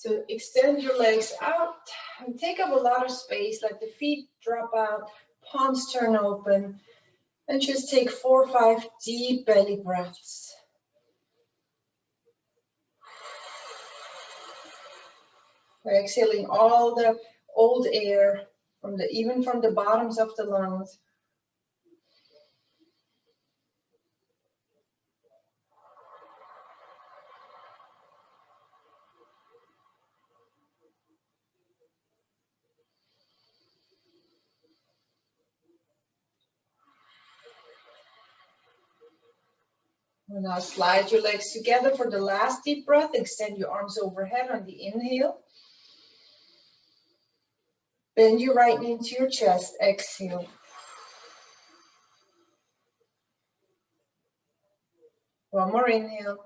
So extend your legs out and take up a lot of space. Let the feet drop out, palms turn open, and just take 4 or 5 deep belly breaths. Exhaling all the old air even from the bottoms of the lungs. Now slide your legs together for the last deep breath. Extend your arms overhead on the inhale. Bend your right knee into your chest. Exhale. One more inhale.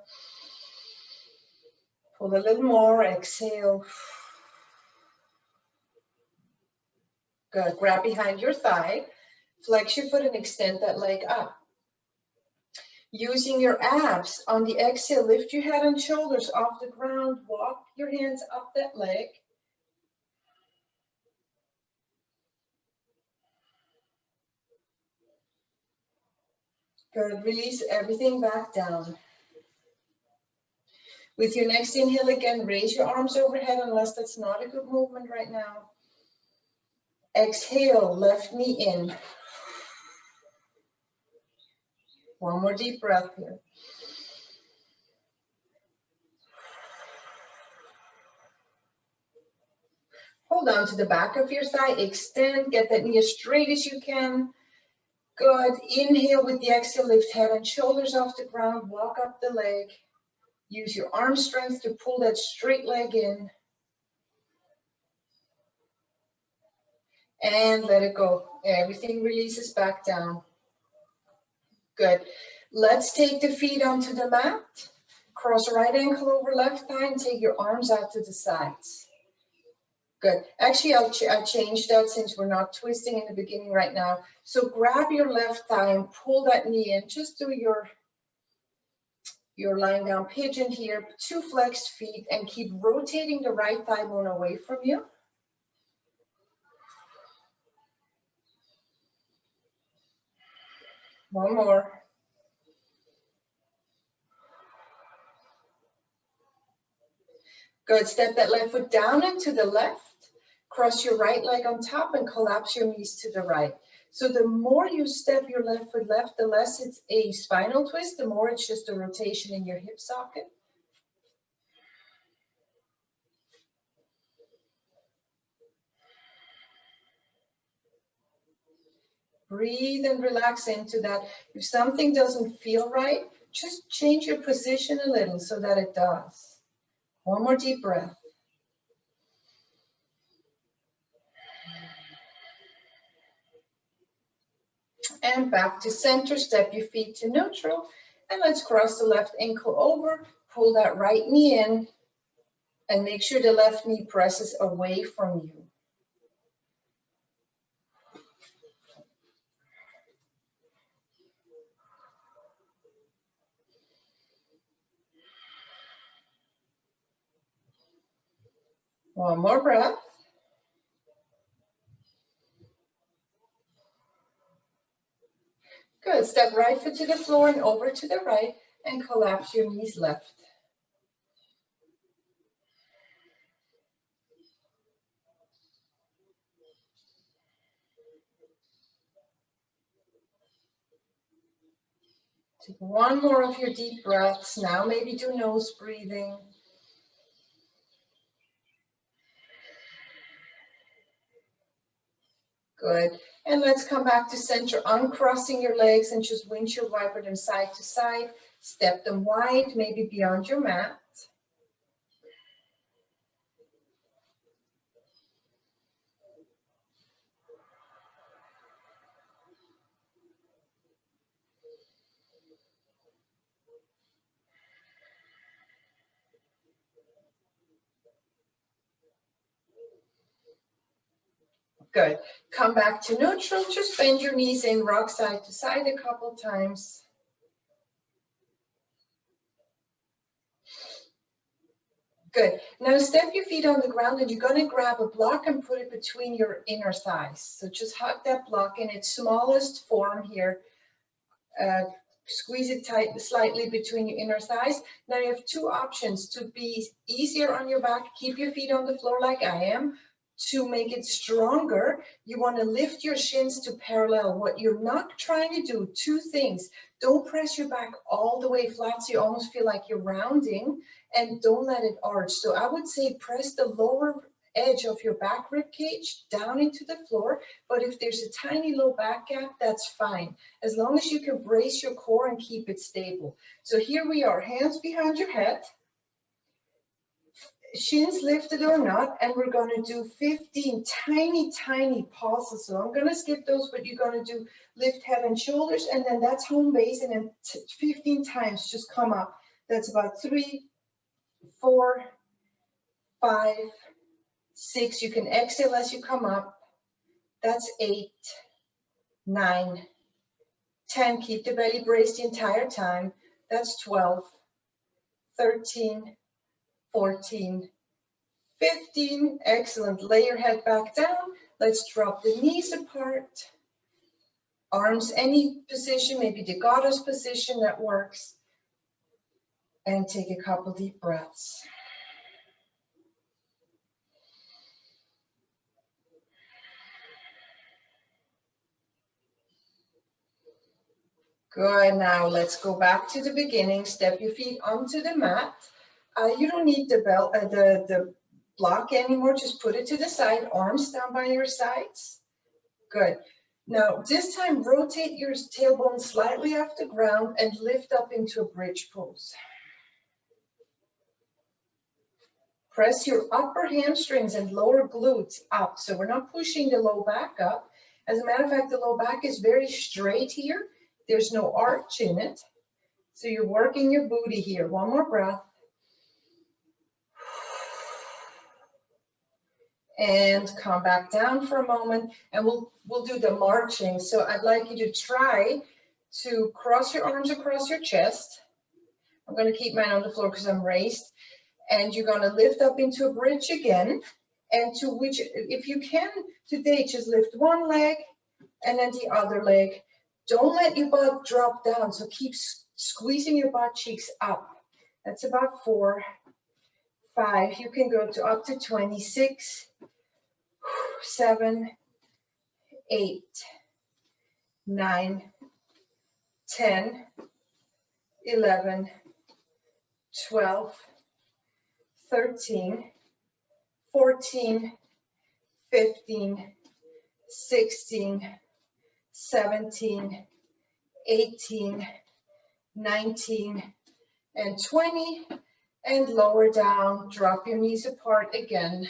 Pull a little more. Exhale. Good. Grab behind your thigh. Flex your foot and extend that leg up. Using your abs on the exhale, lift your head and shoulders off the ground. Walk your hands up that leg. Good. Release everything back down. With your next inhale again, raise your arms overhead unless that's not a good movement right now. Exhale, left knee in. One more deep breath here. Hold on to the back of your thigh, extend, get that knee as straight as you can. Good. Inhale with the exhale, lift head and shoulders off the ground, walk up the leg. Use your arm strength to pull that straight leg in. And let it go. Everything releases back down. Good. Let's take the feet onto the mat. Cross right ankle over left thigh and take your arms out to the sides. Good. Actually, I'll change that since we're not twisting in the beginning right now. So grab your left thigh and pull that knee in. Just do your lying down pigeon here. 2 flexed feet and keep rotating the right thigh bone away from you. One more. Good. Step that left foot down and to the left. Cross your right leg on top and collapse your knees to the right. So the more you step your left foot left, the less it's a spinal twist, the more it's just a rotation in your hip socket. Breathe and relax into that. If something doesn't feel right, just change your position a little so that it does. One more deep breath. And back to center, step your feet to neutral, and let's cross the left ankle over, pull that right knee in, and make sure the left knee presses away from you. One more breath. Good. Step right foot to the floor and over to the right and collapse your knees left. Take one more of your deep breaths. Now maybe do nose breathing. Good. And let's come back to center, uncrossing your legs and just windshield wiper them side to side. Step them wide, maybe beyond your mat. Good. Come back to neutral. Just bend your knees in, rock side to side a couple times. Good. Now step your feet on the ground and you're going to grab a block and put it between your inner thighs. So just hug that block in its smallest form here. Squeeze it tight slightly between your inner thighs. Now you have two options to be easier on your back. Keep your feet on the floor like I am. To make it stronger, you want to lift your shins to parallel. What you're not trying to do, two things. Don't press your back all the way flat so you almost feel like you're rounding, and don't let it arch. So I would say press the lower edge of your back rib cage down into the floor, but if there's a tiny low back gap, that's fine, as long as you can brace your core and keep it stable. So here we are, hands behind your head, shins lifted or not, and we're going to do 15 tiny pauses. So I'm going to skip those, but you're going to do lift head and shoulders, and then that's home base, and then 15 times just come up. That's about 3, 4, 5, 6. You can exhale as you come up. That's 8, 9, 10. Keep the belly braced the entire time. That's 12, 13, 14, 15. Excellent. Lay your head back down. Let's drop the knees apart. Arms any position, maybe the goddess position that works. And take a couple deep breaths. Good. Now let's go back to the beginning. Step your feet onto the mat. You don't need the block anymore. Just put it to the side. Arms down by your sides. Good. Now this time rotate your tailbone slightly off the ground and lift up into a bridge pose. Press your upper hamstrings and lower glutes up. So we're not pushing the low back up. As a matter of fact, the low back is very straight here. There's no arch in it. So you're working your booty here. One more breath. And come back down for a moment, and we'll do the marching. So I'd like you to try to cross your arms across your chest. I'm going to keep mine on the floor because I'm raised. And you're going to lift up into a bridge again. And to which, if you can today, just lift one leg and then the other leg. Don't let your butt drop down. So keep squeezing your butt cheeks up. That's about 4, 5. You can go to up to 26, 7, 8, 9, 10, 11, 12, 13, 14, 15, 16, 17, 18, 19, and 20. And lower down, drop your knees apart again.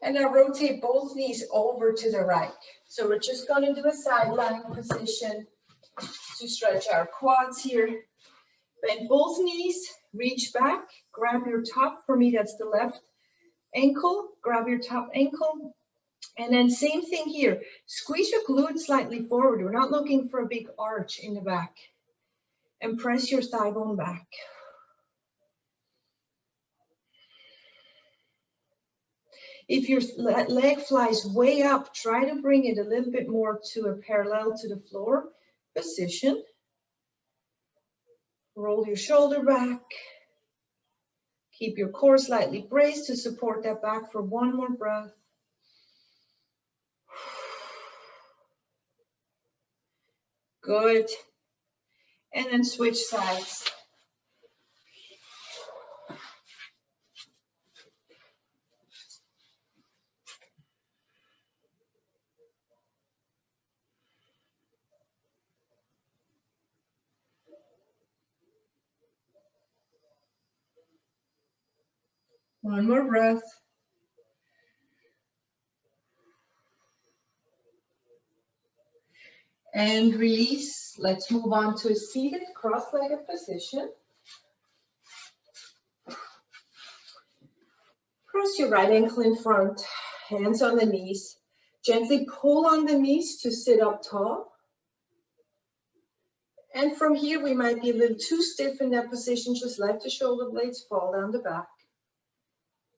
And now rotate both knees over to the right. So we're just going to do a side lying position to stretch our quads here. Bend both knees, reach back, grab your top. For me, that's the left ankle. Grab your top ankle. And then same thing here. Squeeze your glutes slightly forward. We're not looking for a big arch in the back. And press your thigh bone back. If your leg flies way up, try to bring it a little bit more to a parallel to the floor position. Roll your shoulder back. Keep your core slightly braced to support that back for one more breath. Good. And then switch sides. One more breath. And release. Let's move on to a seated cross-legged position. Cross your right ankle in front, hands on the knees. Gently pull on the knees to sit up tall. And from here, we might be a little too stiff in that position. Just let the shoulder blades fall down the back.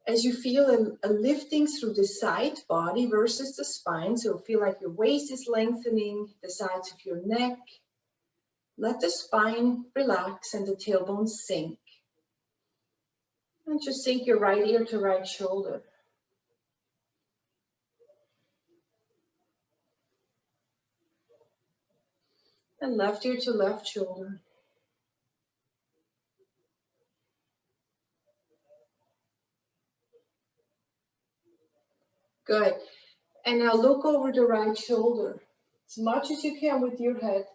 As you feel a lifting through the side body versus the spine, so feel like your waist is lengthening, the sides of your neck. Let the spine relax and the tailbone sink. And just sink your right ear to right shoulder. And left ear to left shoulder. Good. And now look over the right shoulder as much as you can with your head,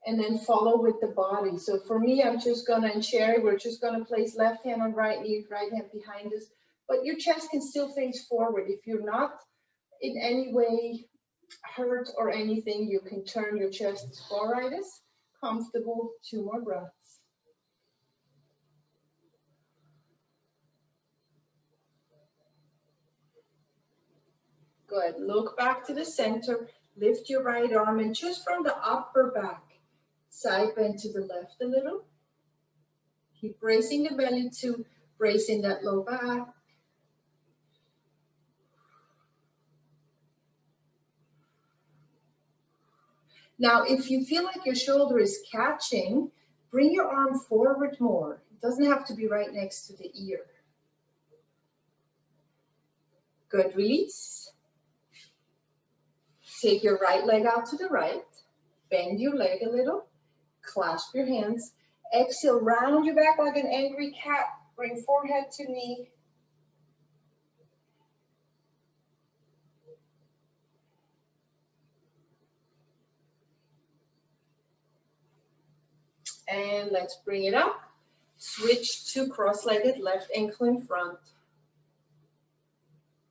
and then follow with the body. So for me, I'm just gonna, and Sherry, we're just gonna place left hand on right knee, right hand behind us, but your chest can still face forward. If you're not in any way hurt or anything, you can turn your chest as far right as comfortable. 2 more breaths. Good. Look back to the center. Lift your right arm, and just from the upper back, side bend to the left a little. Keep bracing the belly to bracing that low back. Now, if you feel like your shoulder is catching, bring your arm forward more. It doesn't have to be right next to the ear. Good. Release. Take your right leg out to the right. Bend your leg a little. Clasp your hands. Exhale, round your back like an angry cat. Bring forehead to knee. And let's bring it up. Switch to cross-legged, left ankle in front.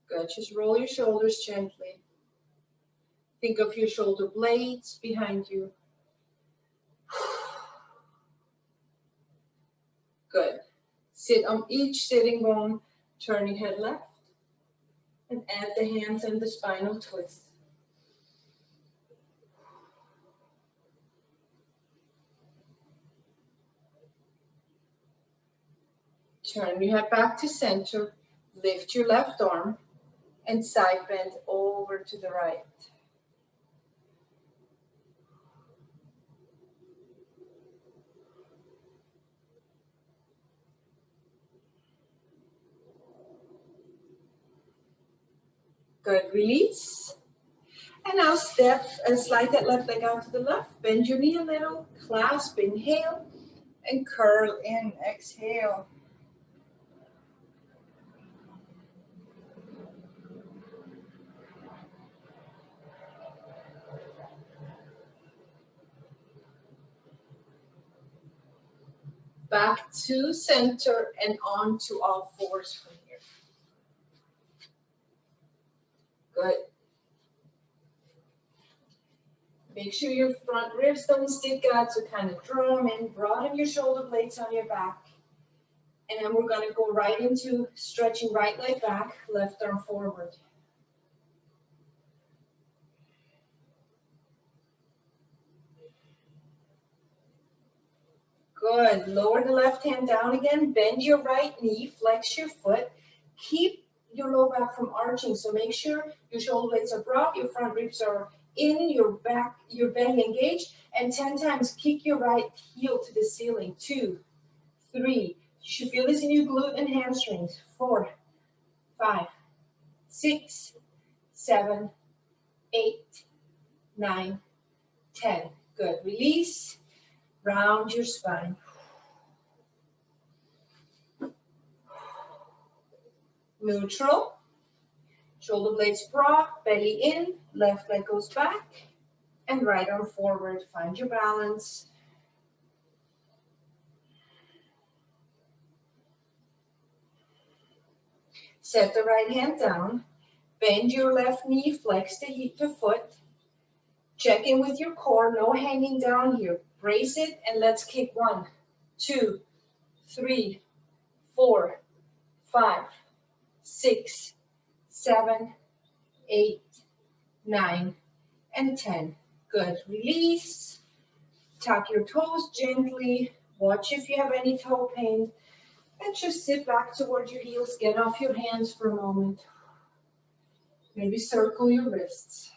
Good. Just roll your shoulders gently. Think of your shoulder blades behind you. Good. Sit on each sitting bone, turn your head left, and add the hands and the spinal twist. Turn your head back to center, lift your left arm, and side bend over to the right. Good. Release. And now step and slide that left leg out to the left. Bend your knee a little, clasp, inhale, and curl in, exhale. Back to center and on to all fours from here. Good. Make sure your front ribs don't stick out, so kind of draw them in, broaden your shoulder blades on your back. And then we're gonna go right into stretching right leg back, left arm forward. Good. Lower the left hand down again. Bend your right knee. Flex your foot. Keep your low back from arching. So make sure your shoulder blades are broad. Your front ribs are in. Your back, your belly engaged. And 10 times kick your right heel to the ceiling. 2, 3. You should feel this in your glute and hamstrings. 4, 5, 6, 7, 8, 9, 10. Good. Release. Round your spine. Neutral. Shoulder blades broad, belly in, left leg goes back, and right arm forward. Find your balance. Set the right hand down. Bend your left knee, flex the foot. Check in with your core, no hanging down here. Brace it, and let's kick 1, 2, 3, 4, 5, 6, 7, 8, 9, and 10. Good. Release. Tuck your toes gently. Watch if you have any toe pain. And just sit back towards your heels. Get off your hands for a moment. Maybe circle your wrists.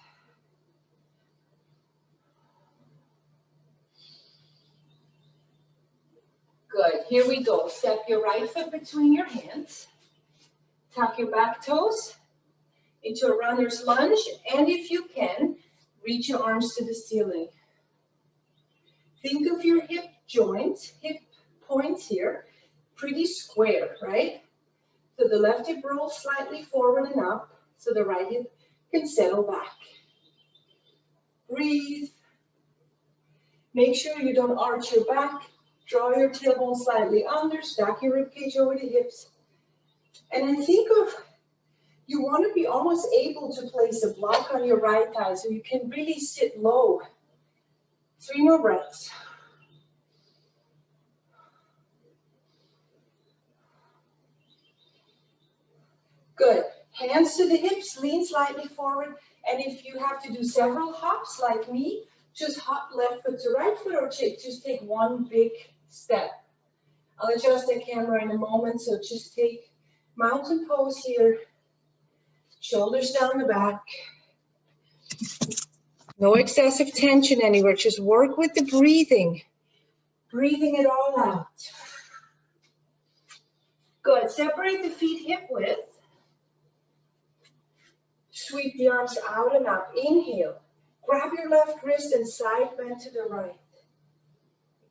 Good. Here we go. Step your right foot between your hands. Tuck your back toes into a runner's lunge. And if you can, reach your arms to the ceiling. Think of your hip joints, hip points here, pretty square, right? So the left hip rolls slightly forward and up, so the right hip can settle back. Breathe. Make sure you don't arch your back. Draw your tailbone slightly under, stack your ribcage over the hips. And then think of, you want to be almost able to place a block on your right thigh so you can really sit low. 3 more breaths. Good. Hands to the hips, lean slightly forward. And if you have to do several hops like me, just hop left foot to right foot or just take one big step. I'll adjust the camera in a moment, so just take mountain pose here. Shoulders down the back. No excessive tension anywhere. Just work with the breathing. Breathing it all out. Good. Separate the feet hip width. Sweep the arms out and up. Inhale. Grab your left wrist and side bend to the right.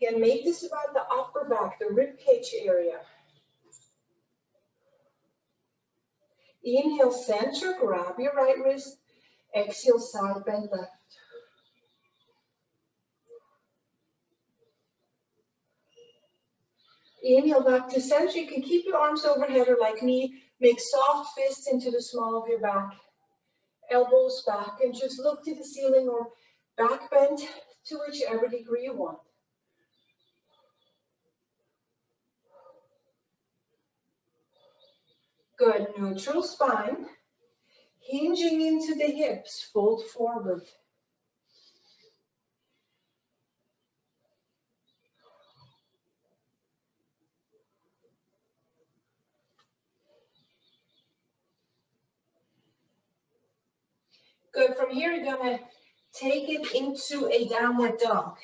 Again, make this about the upper back, the rib cage area. Inhale, center, grab your right wrist. Exhale, side bend left. Inhale back to center. You can keep your arms overhead or like me, make soft fists into the small of your back. Elbows back and just look to the ceiling or back bend to whichever degree you want. Good, neutral spine. Hinging into the hips, fold forward. Good, from here you're gonna take it into a downward dog.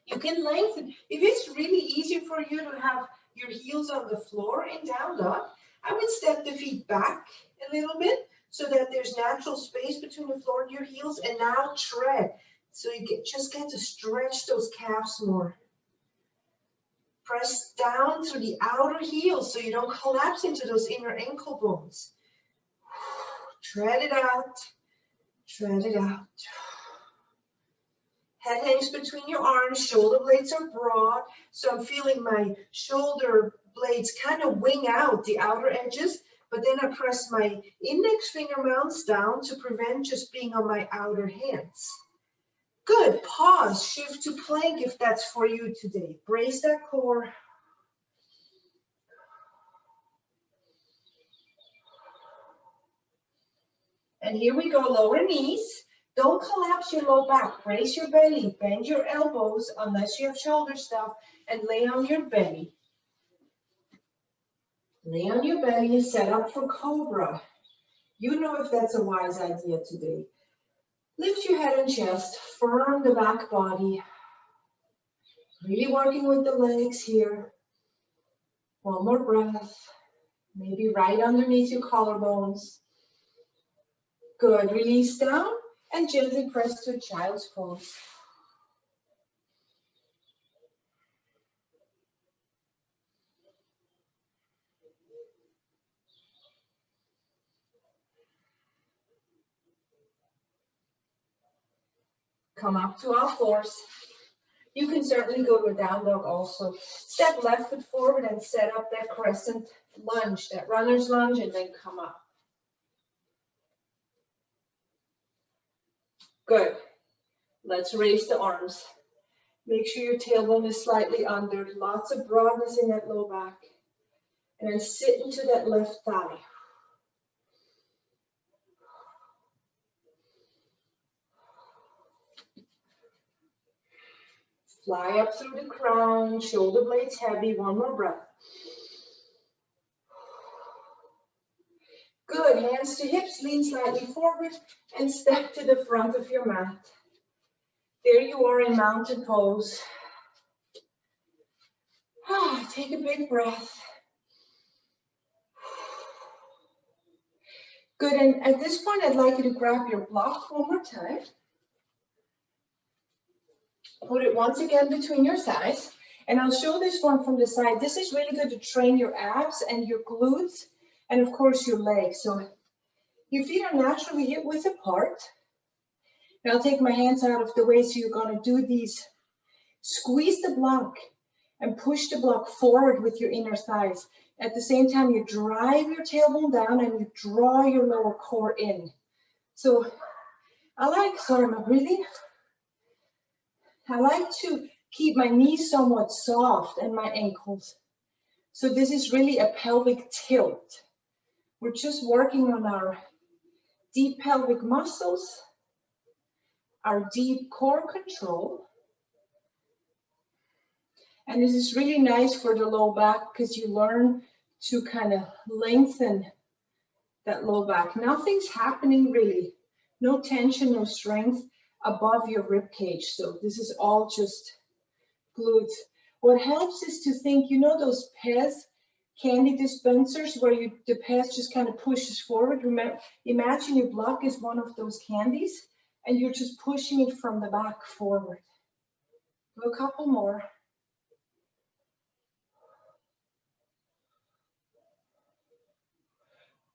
You can lengthen. If it's really easy for you to have your heels on the floor in down dog, I would step the feet back a little bit so that there's natural space between the floor and your heels, and now tread. So you just get to stretch those calves more. Press down through the outer heels so you don't collapse into those inner ankle bones. Tread it out. Tread it out. Head hangs between your arms, shoulder blades are broad, so I'm feeling my shoulder blades kind of wing out the outer edges, but then I press my index finger mounts down to prevent just being on my outer hands. Good, pause, shift to plank if that's for you today. Brace that core. And here we go, lower knees. Don't collapse your low back. Brace your belly. Bend your elbows unless you have shoulder stuff and lay on your belly. Lay on your belly and set up for cobra. You know if that's a wise idea today. Lift your head and chest. Firm the back body. Really working with the legs here. One more breath. Maybe right underneath your collarbones. Good. Release down. And gently press to child's pose. Come up to all fours. You can certainly go to a down dog also. Step left foot forward and set up that crescent lunge, that runner's lunge, and then come up. Good. Let's raise the arms. Make sure your tailbone is slightly under. Lots of broadness in that low back. And then sit into that left thigh. Fly up through the crown, shoulder blades heavy, one more breath. Good, hands to hips, lean slightly forward and step to the front of your mat. There you are in mountain pose. Take a big breath. Good, and at this point I'd like you to grab your block one more time. Put it once again between your thighs. And I'll show this one from the side. This is really good to train your abs and your glutes and of course your legs. So your feet are naturally hip width apart. And I'll take my hands out of the way, so you're going to do these. Squeeze the block and push the block forward with your inner thighs. At the same time, you drive your tailbone down and you draw your lower core in. So I like to keep my knees somewhat soft and my ankles. So this is really a pelvic tilt. We're just working on our deep pelvic muscles, our deep core control. And this is really nice for the low back because you learn to kind of lengthen that low back. Nothing's happening really. No tension, no strength above your rib cage. So this is all just glutes. What helps is to think, you know those Pez candy dispensers where the Pez just kind of pushes forward? Imagine your block is one of those candies and you're just pushing it from the back forward. Do a couple more.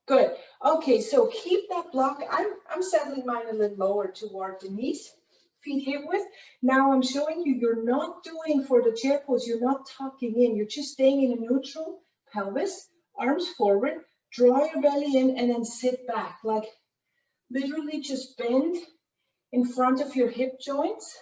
Good. Okay, so keep that block. I'm settling mine a little lower toward the knees, feet hip width. Now I'm showing you, you're not doing for the chair pose, you're not tucking in, you're just staying in a neutral pelvis, arms forward, draw your belly in and then sit back. Like literally just bend in front of your hip joints.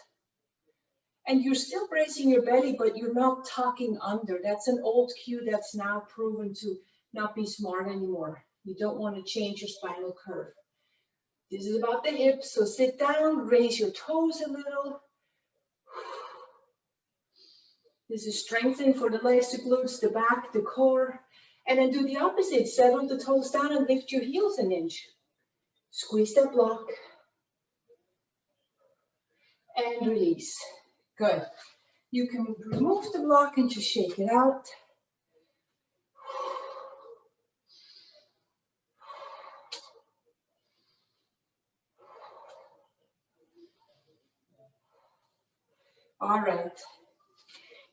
And you're still bracing your belly, but you're not tucking under. That's an old cue that's now proven to not be smart anymore. You don't want to change your spinal curve. This is about the hips, so sit down, raise your toes a little. This is strengthening for the legs, the glutes, the back, the core. And then do the opposite. Settle the toes down and lift your heels an inch. Squeeze that block. And release. Good. You can remove the block and just shake it out. All right.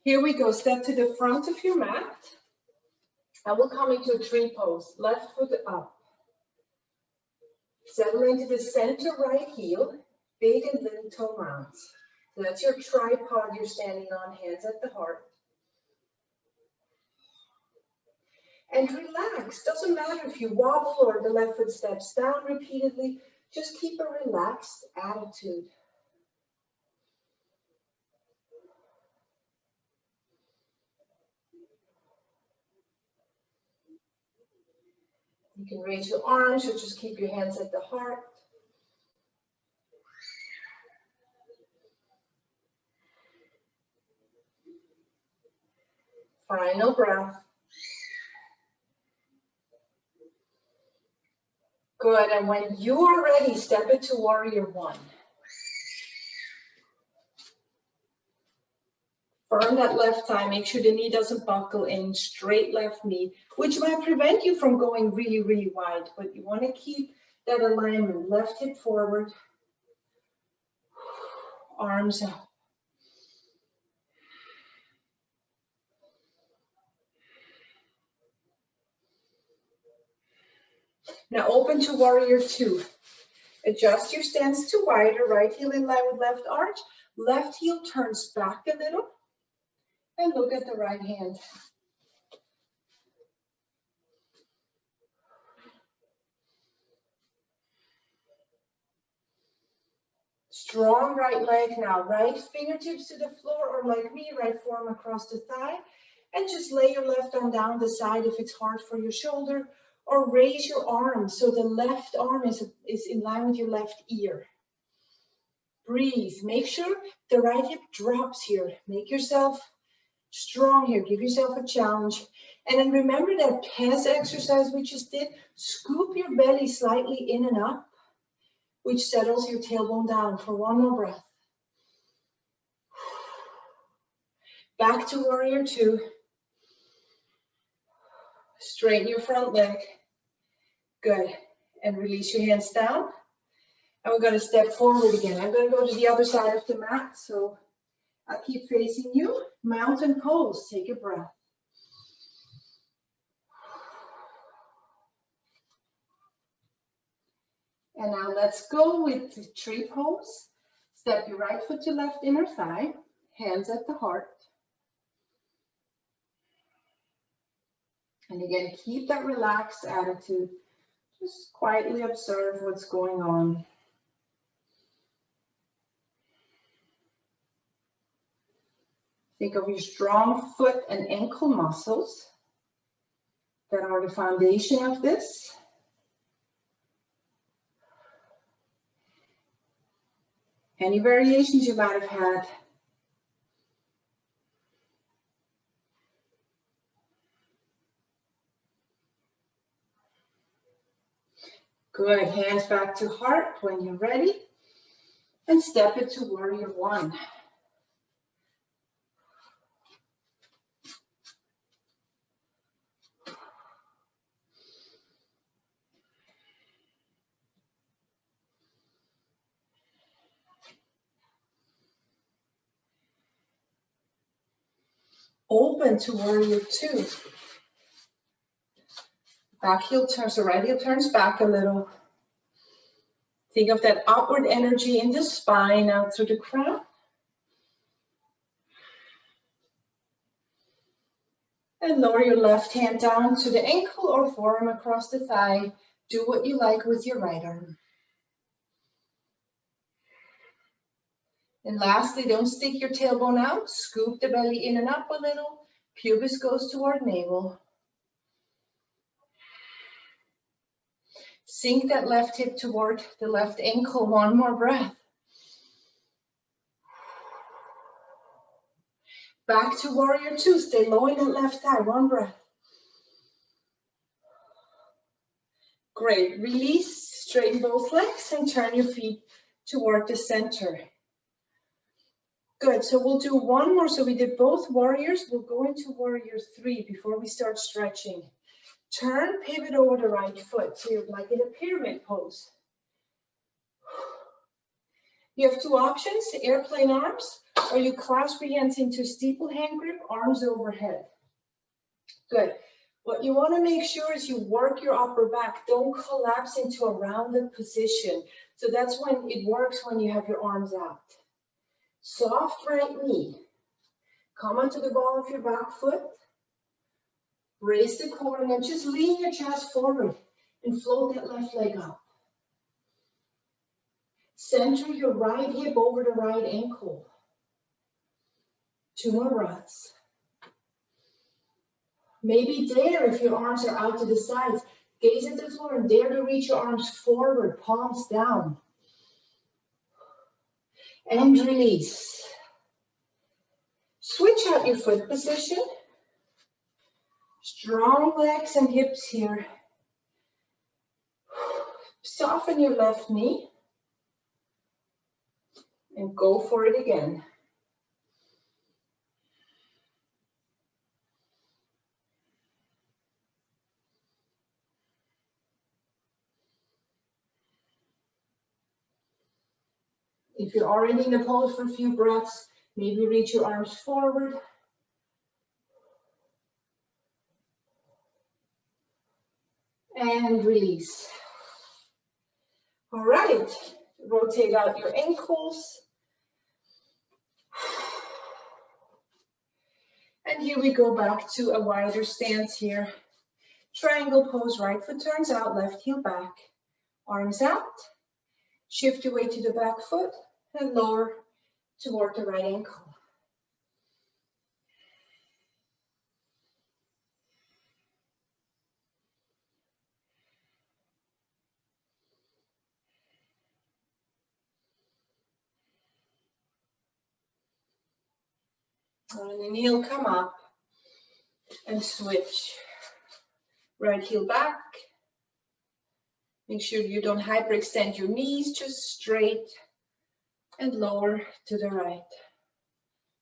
Here we go. Step to the front of your mat. And we'll come into a tree pose. Left foot up. Settle into the center right heel. Big and little toe mounts. So that's your tripod you're standing on, hands at the heart. And relax. Doesn't matter if you wobble or the left foot steps down repeatedly. Just keep a relaxed attitude. You can raise your arms or just keep your hands at the heart. Final breath. Good, and when you are ready, step into warrior one. Firm that left thigh, make sure the knee doesn't buckle in, straight left knee, which might prevent you from going really, really wide, but you want to keep that alignment, left hip forward, arms up. Now open to warrior two. Adjust your stance to wider, right heel in line with left arch, left heel turns back a little, and look at the right hand. Strong right leg now, right fingertips to the floor, or like me, right forearm across the thigh, and just lay your left arm down the side if it's hard for your shoulder, or raise your arm so the left arm is in line with your left ear. Breathe. Make sure the right hip drops here. Make yourself strong here. Give yourself a challenge. And then remember that past exercise we just did. Scoop your belly slightly in and up, which settles your tailbone down for one more breath. Back to warrior two. Straighten your front leg. Good. And release your hands down. And we're going to step forward again. I'm going to go to the other side of the mat. So I'll keep facing you. Mountain pose. Take a breath. And now let's go with the tree pose. Step your right foot to left inner thigh. Hands at the heart. And again, keep that relaxed attitude. Just quietly observe what's going on. Think of your strong foot and ankle muscles that are the foundation of this. Any variations you might have had. Good, hands back to heart when you're ready. And step into warrior one. Open to warrior two. Back heel turns, so right heel turns back a little. Think of that upward energy in the spine out through the crown. And lower your left hand down to the ankle or forearm across the thigh. Do what you like with your right arm. And lastly, don't stick your tailbone out. Scoop the belly in and up a little. Pubis goes toward navel. Sink that left hip toward the left ankle. One more breath. Back to warrior two. Stay low in that left thigh. One breath. Great. Release. Straighten both legs and turn your feet toward the center. Good. So we'll do one more. So we did both warriors. We'll go into warrior three before we start stretching. Turn, pivot over the right foot. So you're like in a pyramid pose. You have two options, airplane arms, or you clasp your hands into steeple hand grip, arms overhead. Good. What you want to make sure is you work your upper back. Don't collapse into a rounded position. So that's when it works when you have your arms out. Soft right knee. Come onto the ball of your back foot. Raise the core and then just lean your chest forward and float that left leg up. Center your right hip over the right ankle. Two more breaths. Maybe dare, if your arms are out to the sides, gaze at the floor and dare to reach your arms forward, palms down. And release. Switch out your foot position. Strong legs and hips here. Soften your left knee. And go for it again. If you're already in the pose for a few breaths, maybe reach your arms forward. And release. All right, rotate out your ankles. And here we go back to a wider stance here. Triangle pose, right foot turns out, left heel back. Arms out. Shift your weight to the back foot and lower toward the right ankle. And then heel come up and switch. Right heel back. Make sure you don't hyperextend your knees, just straight and lower to the right.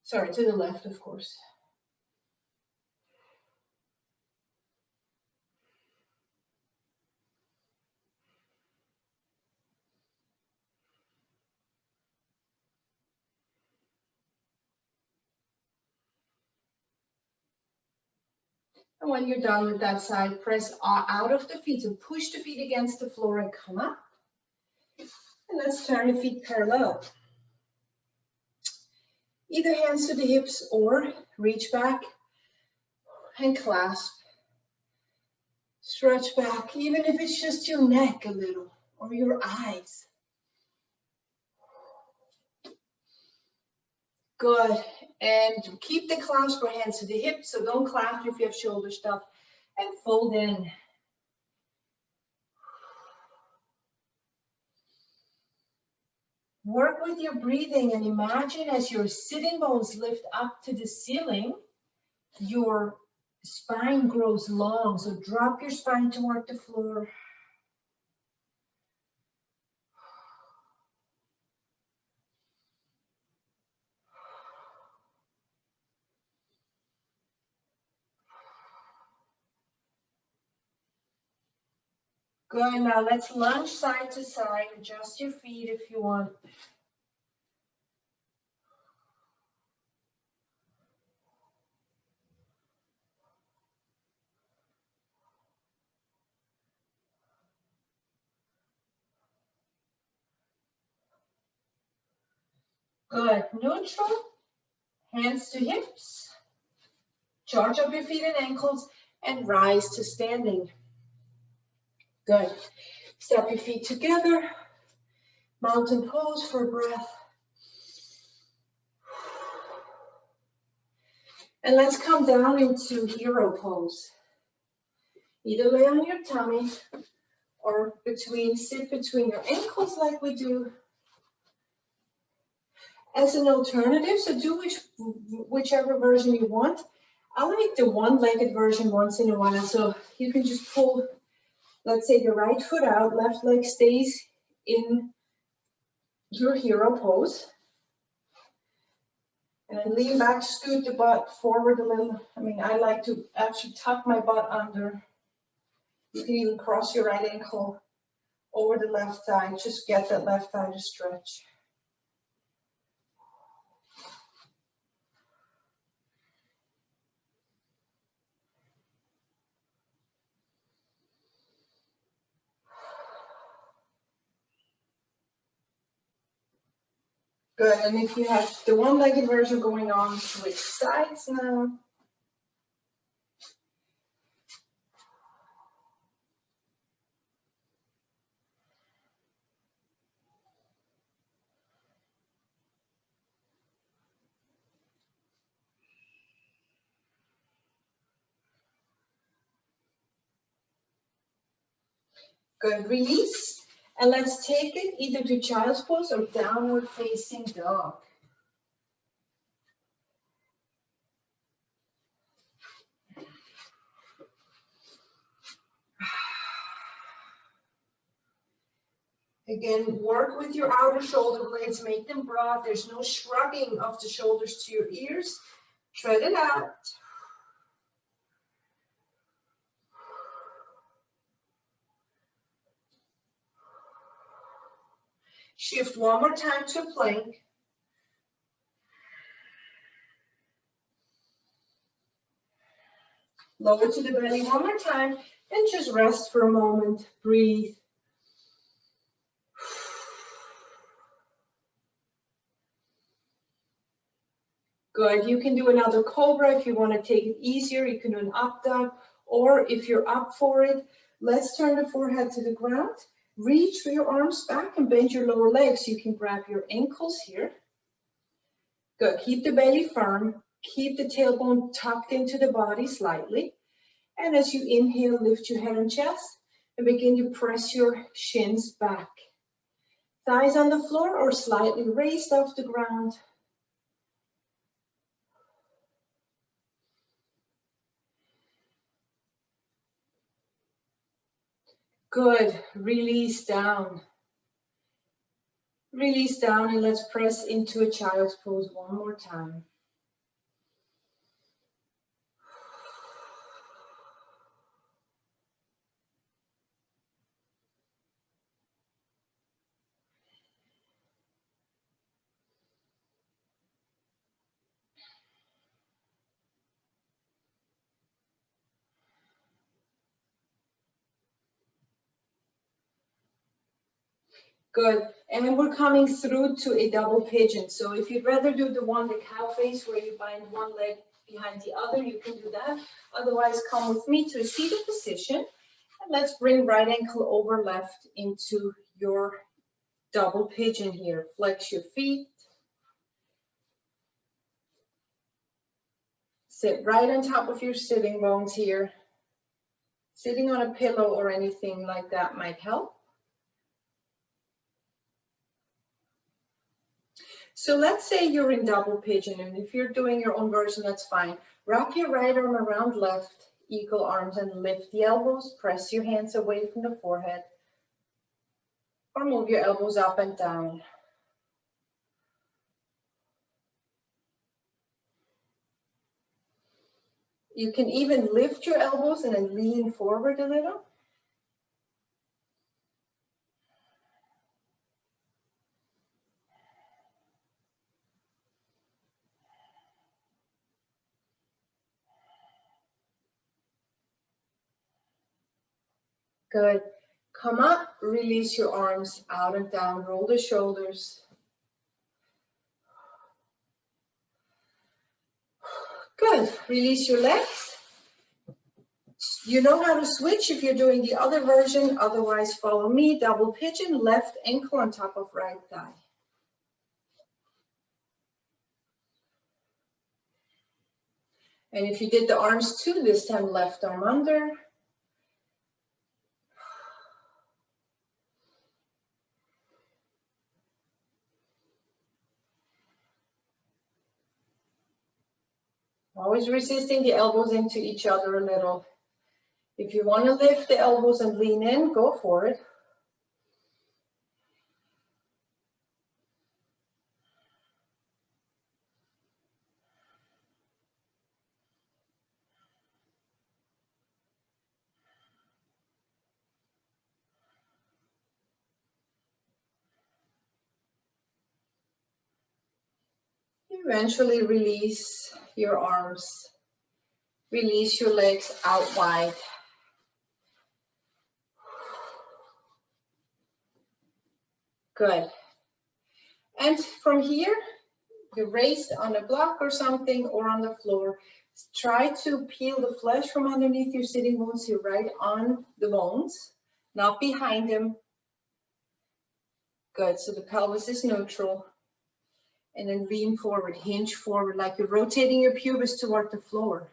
Sorry, to the left, of course. And when you're done with that side, press out of the feet. So push the feet against the floor and come up. And let's turn the feet parallel. Either hands to the hips or reach back and clasp. Stretch back, even if it's just your neck a little or your eyes. Good. And keep the clasp or hands to the hips, so don't clasp if you have shoulder stuff. And fold in. Work with your breathing and imagine as your sitting bones lift up to the ceiling, your spine grows long. So drop your spine toward the floor. Good. Now let's lunge side to side. Adjust your feet if you want. Good. Neutral. Hands to hips. Charge up your feet and ankles and rise to standing. Good. Step your feet together. Mountain pose for a breath. And let's come down into hero pose. Either lay on your tummy or sit between your ankles like we do. As an alternative, so do whichever version you want. I like the one-legged version once in a while, so you can just pull, let's say, the right foot out, left leg stays in your hero pose. And then lean back, scoot the butt forward a little. I mean, I like to actually tuck my butt under. You can even cross your right ankle over the left thigh. Just get that left thigh to stretch. Good, and if you have the one-legged version going on, switch sides now. Good, release, and let's take it either to child's pose or downward facing dog. Again, work with your outer shoulder blades, make them broad. There's no shrugging of the shoulders to your ears. Tread it out. Shift one more time to plank. Lower to the belly one more time and just rest for a moment. Breathe. Good. You can do another cobra if you want to take it easier. You can do an up dog, or if you're up for it, let's turn the forehead to the ground. Reach for your arms back and bend your lower legs. You can grab your ankles here. Good. Keep the belly firm. Keep the tailbone tucked into the body slightly. And as you inhale, lift your head and chest and begin to press your shins back. Thighs on the floor or slightly raised off the ground. Good. Release down. Release down and let's press into a child's pose one more time. Good. And then we're coming through to a double pigeon. So if you'd rather do the one, the cow face, where you bind one leg behind the other, you can do that. Otherwise, come with me to a seated position. And let's bring right ankle over left into your double pigeon here. Flex your feet. Sit right on top of your sitting bones here. Sitting on a pillow or anything like that might help. So let's say you're in double pigeon, and if you're doing your own version, that's fine. Wrap your right arm around left, eagle arms, and lift the elbows. Press your hands away from the forehead, or move your elbows up and down. You can even lift your elbows and then lean forward a little. Good. Come up, release your arms out and down, roll the shoulders. Good. Release your legs. You know how to switch if you're doing the other version. Otherwise, follow me. Double pigeon, left ankle on top of right thigh. And if you did the arms too, this time left arm under. Always resisting the elbows into each other a little. If you want to lift the elbows and lean in, go for it. Eventually release your arms. Release your legs out wide. Good. And from here, you're raised on a block or something or on the floor. Try to peel the flesh from underneath your sitting bones. You're right on the bones, not behind them. Good. So the pelvis is neutral. And then lean forward, hinge forward, like you're rotating your pubis toward the floor.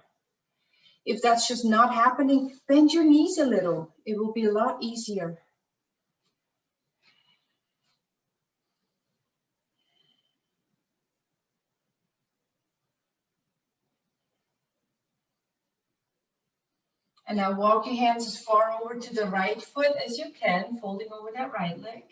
If that's just not happening, bend your knees a little. It will be a lot easier. And now walk your hands as far over to the right foot as you can, folding over that right leg.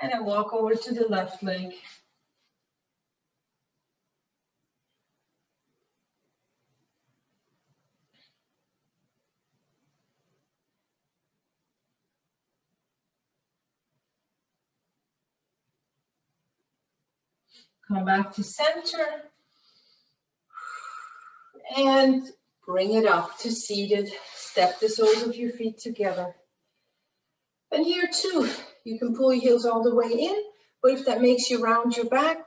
And then walk over to the left leg. Come back to center. And bring it up to seated. Step the soles of your feet together. And here too, you can pull your heels all the way in, but if that makes you round your back,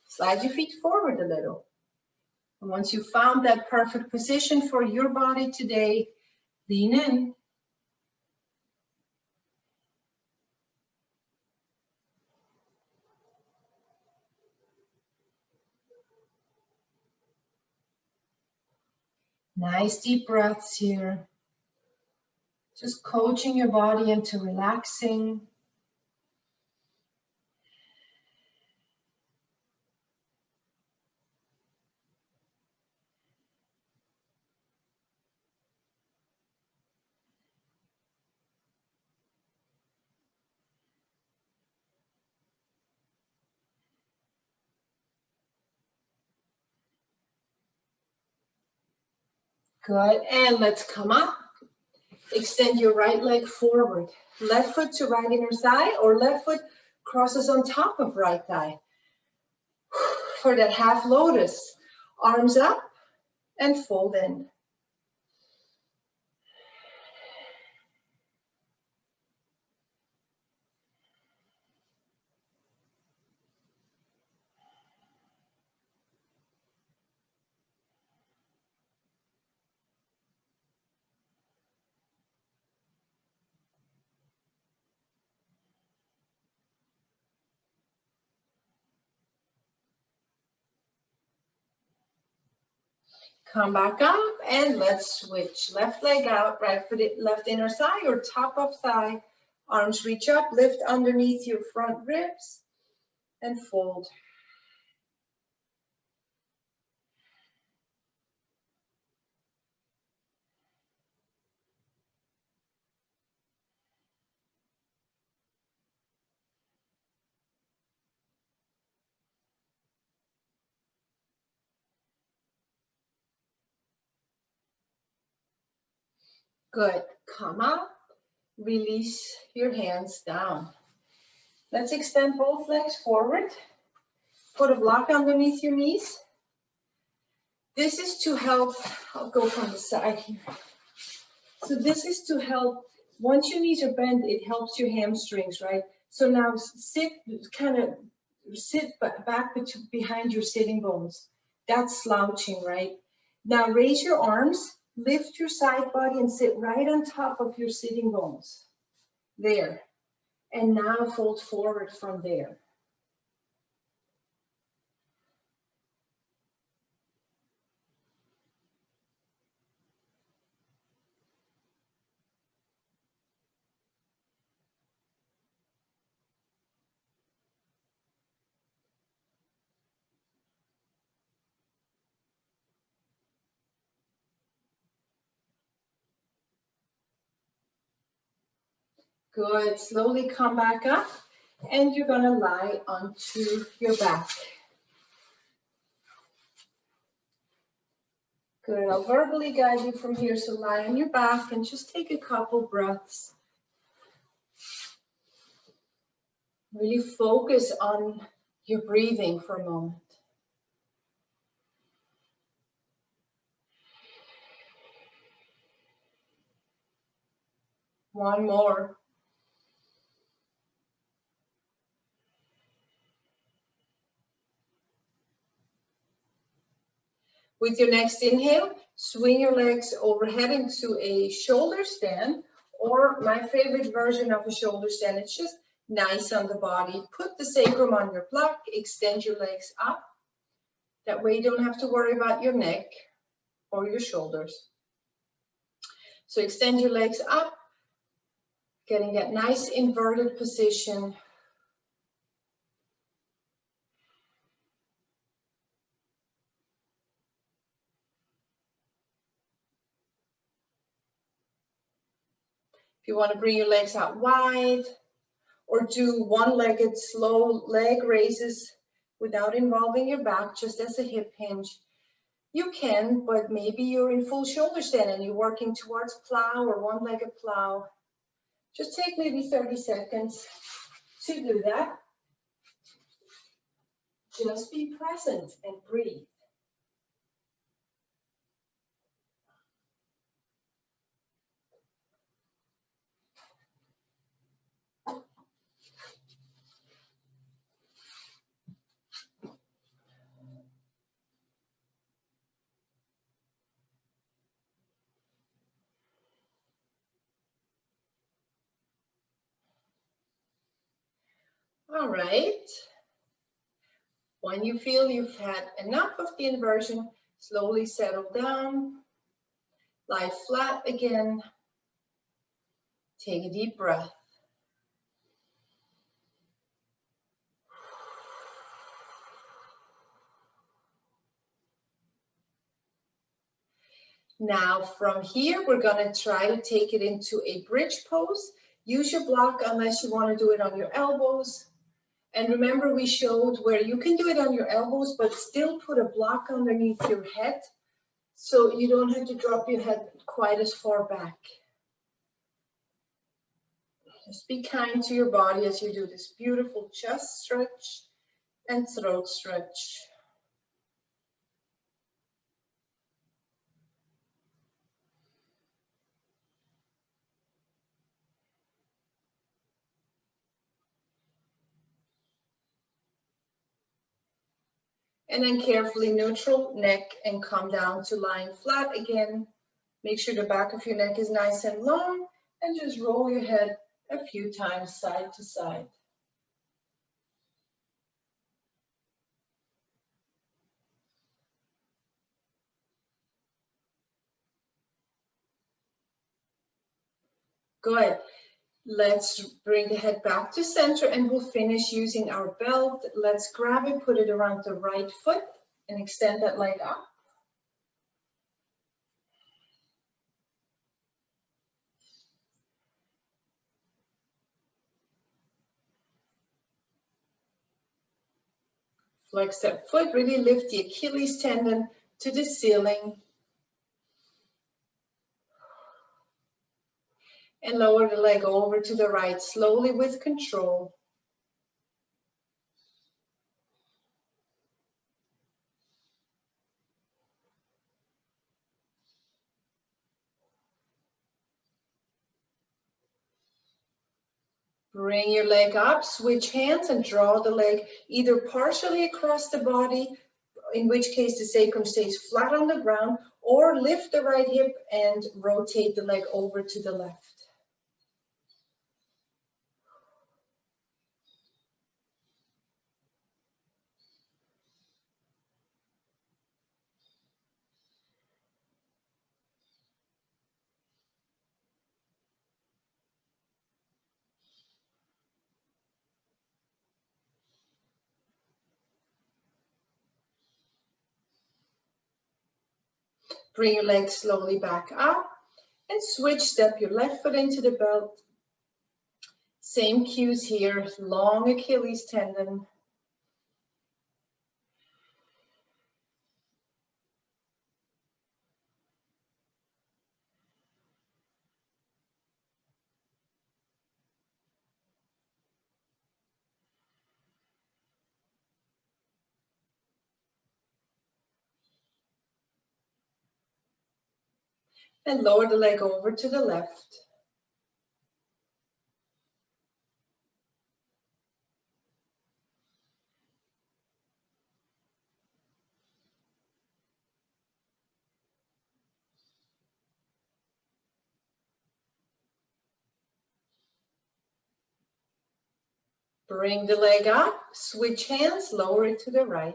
slide your feet forward a little. And once you've found that perfect position for your body today, lean in. Nice deep breaths here. Just coaching your body into relaxing. Good, and let's come up. Extend your right leg forward. Left foot to right inner thigh, or left foot crosses on top of right thigh. For that half lotus, arms up and fold in. Come back up and let's switch. Left leg out, right foot, left inner thigh or top of thigh. Arms reach up, lift underneath your front ribs and fold. Good. Come up, release your hands down. Let's extend both legs forward. Put a block underneath your knees. This is to help, I'll go from the side here. So this is to help, once your knees are bent, it helps your hamstrings, right? So now sit back behind your sitting bones. That's slouching, right? Now raise your arms, lift your side body and sit right on top of your sitting bones. There. And now fold forward from there. Good. Slowly come back up and you're going to lie onto your back. Good. I'll verbally guide you from here. So lie on your back and just take a couple breaths. Really focus on your breathing for a moment. One more. With your next inhale, swing your legs overhead into a shoulder stand, or my favorite version of a shoulder stand. It's just nice on the body. Put the sacrum on your block, extend your legs up. That way you don't have to worry about your neck or your shoulders. So extend your legs up, getting that nice inverted position. If you want to bring your legs out wide, or do one-legged slow leg raises without involving your back, just as a hip hinge, you can, but maybe you're in full shoulder stand and you're working towards plow or one-legged plow. Just take maybe 30 seconds to do that. Just be present and breathe. All right. When you feel you've had enough of the inversion, slowly settle down, lie flat again. Take a deep breath. Now from here, we're going to try to take it into a bridge pose. Use your block unless you want to do it on your elbows. And remember, we showed where you can do it on your elbows, but still put a block underneath your head So you don't have to drop your head quite as far back. Just be kind to your body as you do this beautiful chest stretch and throat stretch. And then carefully neutral neck and come down to lying flat again. Make sure the back of your neck is nice and long and just roll your head a few times side to side. Good. Let's bring the head back to center and we'll finish using our belt. Let's grab it, put it around the right foot and extend that leg up. Flex that foot, really lift the Achilles tendon to the ceiling. And lower the leg over to the right, slowly with control. Bring your leg up, switch hands and draw the leg either partially across the body, in which case the sacrum stays flat on the ground, or lift the right hip and rotate the leg over to the left. Bring your legs slowly back up and switch, step your left foot into the belt. Same cues here, long Achilles tendon. And lower the leg over to the left. Bring the leg up, switch hands, lower it to the right.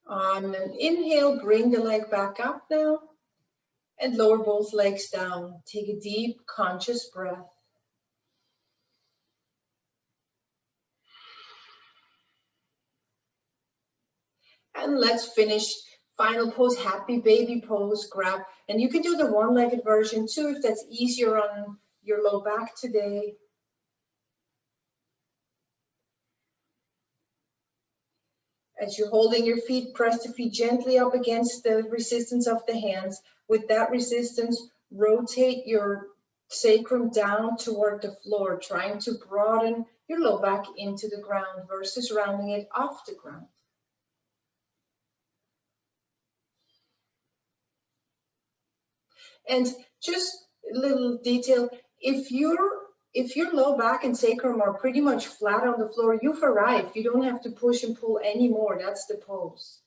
On an inhale, bring the leg back up now and lower both legs down. Take a deep, conscious breath. And let's finish. Final pose, happy baby pose, grab. And you can do the one-legged version too if that's easier on your low back today. As you're holding your feet, press the feet gently up against the resistance of the hands. With that resistance, rotate your sacrum down toward the floor, trying to broaden your low back into the ground versus rounding it off the ground. And just a little detail, if your low back and sacrum are pretty much flat on the floor, you've arrived. You don't have to push and pull anymore. That's the pose.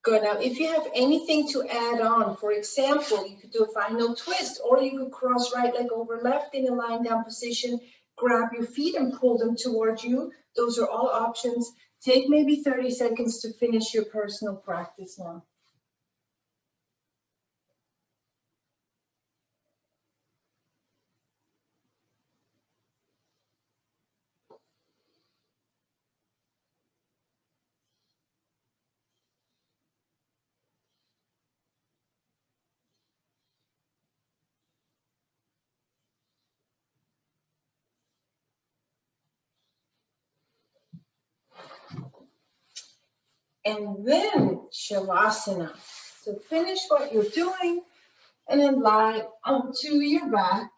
Good. Now, if you have anything to add on, for example, you could do a final twist, or you could cross right leg over left in a lying down position. Grab your feet and pull them towards you. Those are all options. Take maybe 30 seconds to finish your personal practice now. And then Shavasana. So finish what you're doing and then lie onto your back.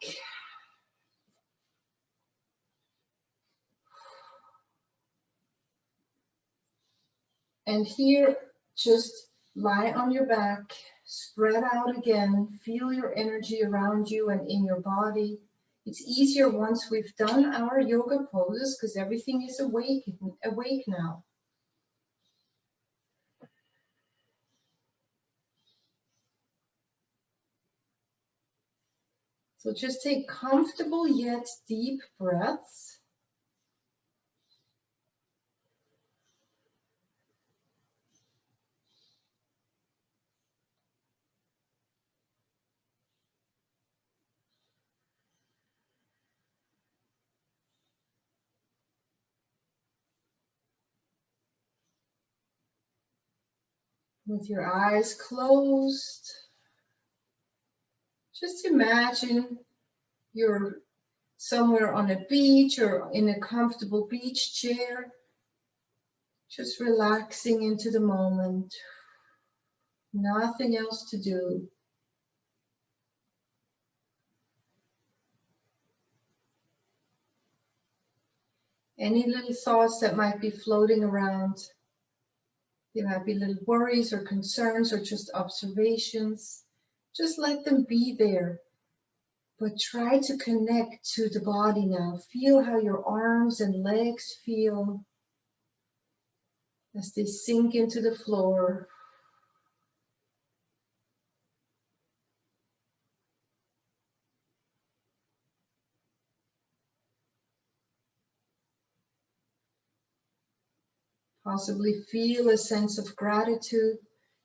And here, just lie on your back, spread out again, feel your energy around you and in your body. It's easier once we've done our yoga poses because everything is awake now. So just take comfortable yet deep breaths. With your eyes closed, just imagine you're somewhere on a beach or in a comfortable beach chair, just relaxing into the moment. Nothing else to do. Any little thoughts that might be floating around, there might be little worries or concerns or just observations, just let them be there. But try to connect to the body now. Feel how your arms and legs feel as they sink into the floor. Possibly feel a sense of gratitude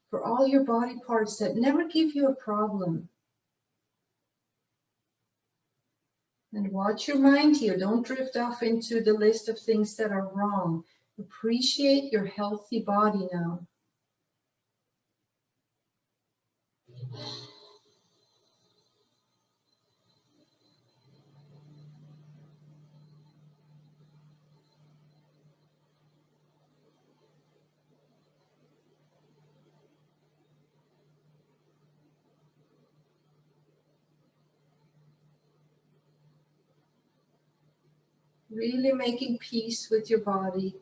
for all your body parts that never give you a problem. And watch your mind here. Don't drift off into the list of things that are wrong. Appreciate your healthy body now. Really making peace with your body.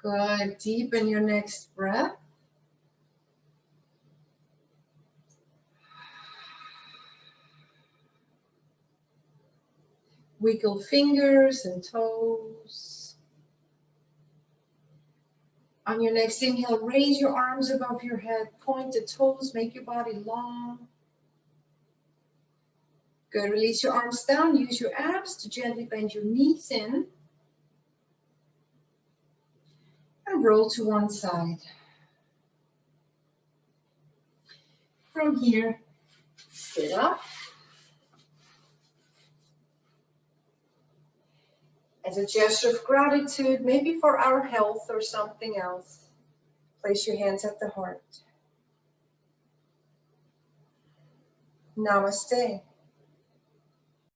Good. Deepen your next breath. Wiggle fingers and toes. On your next inhale, raise your arms above your head, point the toes, make your body long. Good. Release your arms down. Use your abs to gently bend your knees in. And roll to one side. From here, sit up. As a gesture of gratitude, maybe for our health or something else, place your hands at the heart. Namaste.